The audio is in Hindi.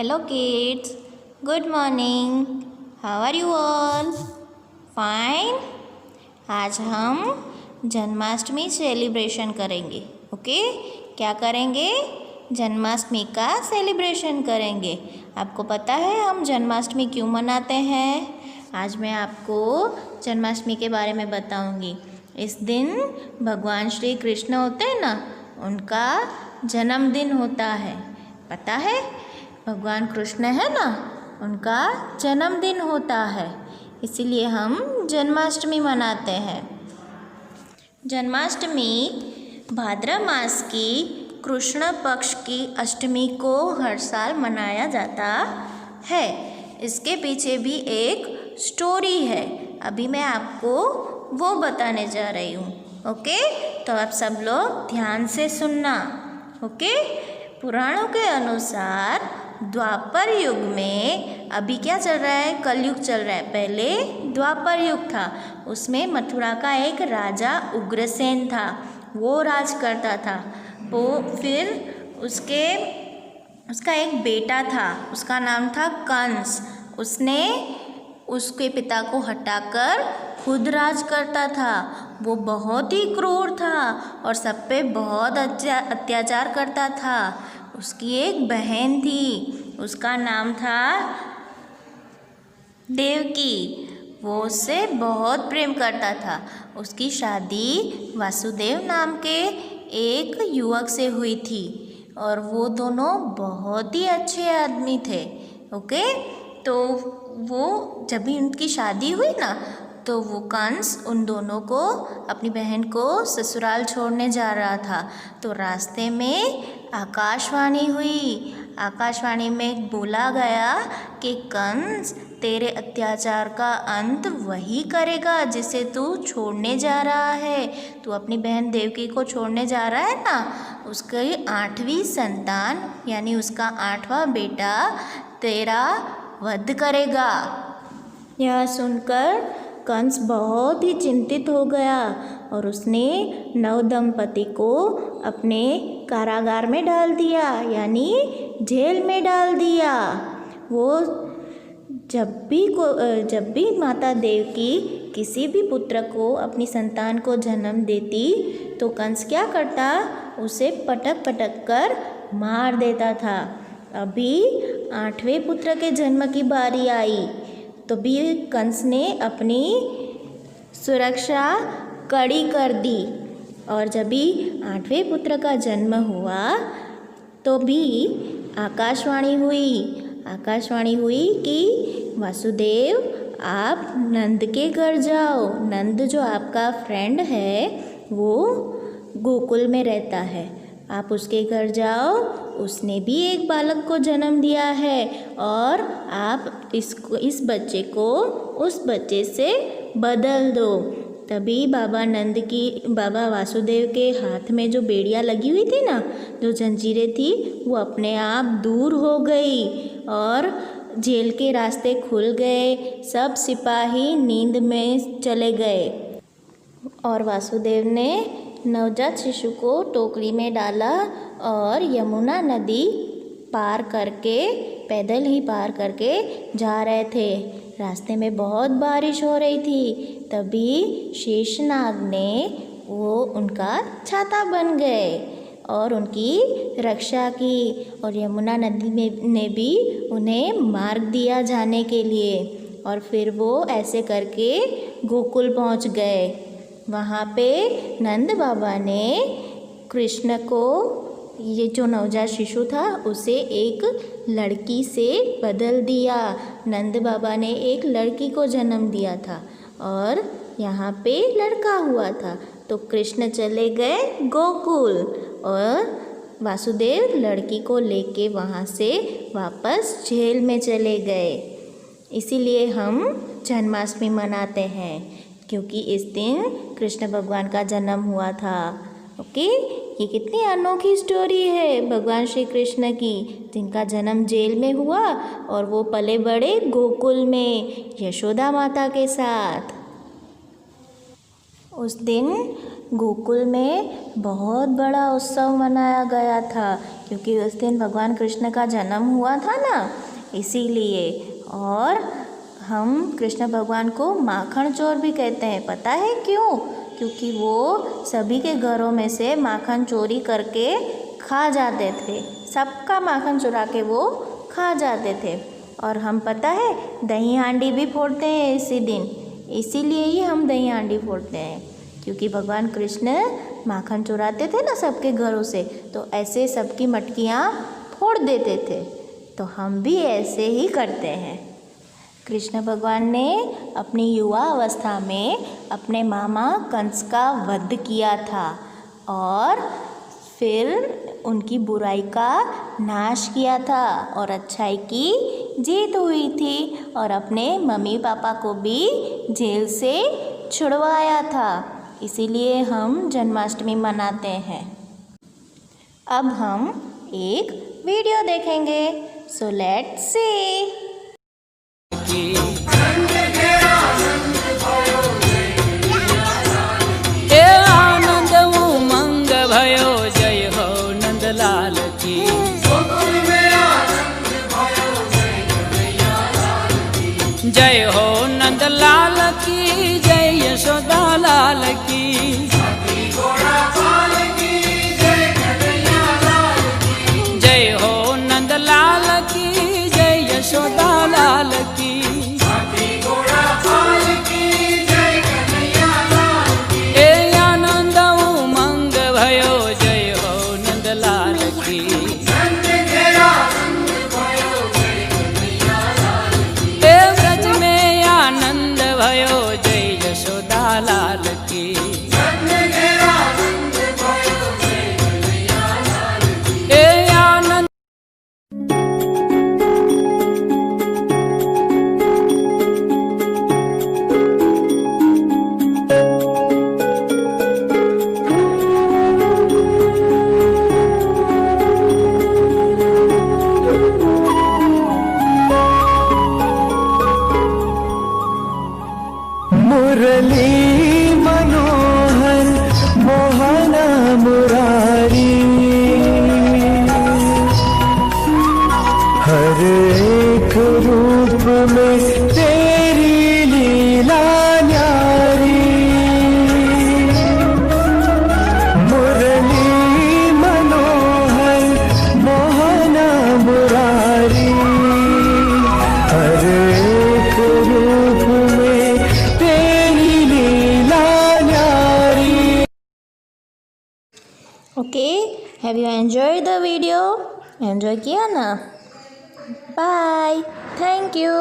Hello kids, good morning. How are you all? Fine. आज हम जन्माष्टमी सेलिब्रेशन करेंगे. ओके, क्या करेंगे? जन्माष्टमी का सेलिब्रेशन करेंगे. आपको पता है हम जन्माष्टमी क्यों मनाते हैं? आज मैं आपको जन्माष्टमी के बारे में बताऊंगी. इस दिन भगवान श्री कृष्ण होते हैं ना, उनका जन्मदिन होता है. पता है? भगवान कृष्ण है ना, उनका जन्मदिन होता है, इसीलिए हम जन्माष्टमी मनाते हैं. जन्माष्टमी भाद्र मास की कृष्ण पक्ष की अष्टमी को हर साल मनाया जाता है. इसके पीछे भी एक स्टोरी है. अभी मैं आपको वो बताने जा रही हूँ. ओके, तो आप सब लोग ध्यान से सुनना. ओके, पुराणों के अनुसार द्वापर युग में, अभी क्या चल रहा है? कलयुग चल रहा है. पहले द्वापर युग था, उसमें मथुरा का एक राजा उग्रसेन था. वो राज करता था. वो फिर उसका एक बेटा था, उसका नाम था कंस. उसने उसके पिता को हटाकर खुद राज करता था. वो बहुत ही क्रूर था और सब पे बहुत अत्याचार करता था. उसकी एक बहन थी, उसका नाम था देवकी. वो उससे बहुत प्रेम करता था. उसकी शादी वासुदेव नाम के एक युवक से हुई थी और वो दोनों बहुत ही अच्छे आदमी थे. ओके, तो वो जब भी उनकी शादी हुई ना, तो वो कंस उन दोनों को, अपनी बहन को ससुराल छोड़ने जा रहा था. तो रास्ते में आकाशवाणी हुई. आकाशवाणी में बोला गया कि कंस, तेरे अत्याचार का अंत वही करेगा जिसे तू छोड़ने जा रहा है. तू अपनी बहन देवकी को छोड़ने जा रहा है ना, उसकी 8वीं संतान यानी उसका 8वां बेटा तेरा वध करेगा. यह सुनकर कंस बहुत ही चिंतित हो गया और उसने नव दंपति को अपने कारागार में डाल दिया, यानी जेल में डाल दिया. वो जब भी माता देवकी किसी भी पुत्र को, अपनी संतान को जन्म देती, तो कंस क्या करता? उसे पटक पटक कर मार देता था. अभी 8वें पुत्र के जन्म की बारी आई तो भी कंस ने अपनी सुरक्षा कड़ी कर दी. और जब भी 8वें पुत्र का जन्म हुआ तो भी आकाशवाणी हुई कि वासुदेव, आप नंद के घर जाओ. नंद जो आपका फ्रेंड है वो गोकुल में रहता है, आप उसके घर जाओ. उसने भी एक बालक को जन्म दिया है और आप इस बच्चे को उस बच्चे से बदल दो. तभी बाबा वासुदेव के हाथ में जो बेड़ियाँ लगी हुई थी ना, जो जंजीरें थी, वो अपने आप दूर हो गई और जेल के रास्ते खुल गए. सब सिपाही नींद में चले गए और वासुदेव ने नवजात शिशु को टोकरी में डाला और यमुना नदी पैदल ही पार करके जा रहे थे. रास्ते में बहुत बारिश हो रही थी. तभी शेषनाग ने उनका छाता बन गए और उनकी रक्षा की. और यमुना नदी ने भी उन्हें मार्ग दिया जाने के लिए. और फिर वो ऐसे करके गोकुल पहुंच गए. वहाँ पे नंद बाबा ने कृष्ण को, ये जो नवजात शिशु था, उसे एक लड़की से बदल दिया. नंद बाबा ने एक लड़की को जन्म दिया था और यहाँ पे लड़का हुआ था. तो कृष्ण चले गए गोकुल और वासुदेव लड़की को लेके वहाँ से वापस जेल में चले गए. इसीलिए हम जन्माष्टमी मनाते हैं, क्योंकि इस दिन कृष्ण भगवान का जन्म हुआ था. ओके, ये कितनी अनोखी स्टोरी है भगवान श्री कृष्ण की, जिनका जन्म जेल में हुआ और वो पले बड़े गोकुल में यशोदा माता के साथ. उस दिन गोकुल में बहुत बड़ा उत्सव मनाया गया था, क्योंकि उस दिन भगवान कृष्ण का जन्म हुआ था ना, इसीलिए। और हम कृष्ण भगवान को माखन चोर भी कहते हैं। पता है क्यों? क्योंकि वो सभी के घरों में से माखन चोरी करके खा जाते थे। सबका माखन चुरा के वो खा जाते थे। और हम पता है दही हांडी भी फोड़ते हैं इसी दिन। इसीलिए ही हम दही हांडी फोड़ते हैं, क्योंकि भगवान कृष्ण माखन चुराते थे ना सबके घरों से, तो ऐसे सबकी मटकियाँ फोड़ देते थे। तो हम भी ऐसे ही करते हैं। कृष्ण भगवान ने अपनी युवा अवस्था में अपने मामा कंस का वध किया था और फिर उनकी बुराई का नाश किया था और अच्छाई की जीत हुई थी और अपने मम्मी पापा को भी जेल से छुड़वाया था। इसीलिए हम जन्माष्टमी मनाते हैं। अब हम एक वीडियो देखेंगे। So let's see. आनंद उमंग भयो जय हो नंदलाल की। जय हो नंदलाल की, जय यशोदा लाल की। जय हो नंदलाल की, जय यशोदा लाल की। आनंद उमंग भयो जय हो नंदलाल की। ब्रज में आनंद भयो जय यशोदा लाल की। आनंद मुरली मनोहर मोहन मुरारी, हर एक रूप में तेरी लीला न्यारी। मुरली मनोहर मोहन मुरारी, हर एक रूप में तेरी लीला न्यारी। Okay, have you enjoyed the video? Enjoy किया ना? Bye, thank you.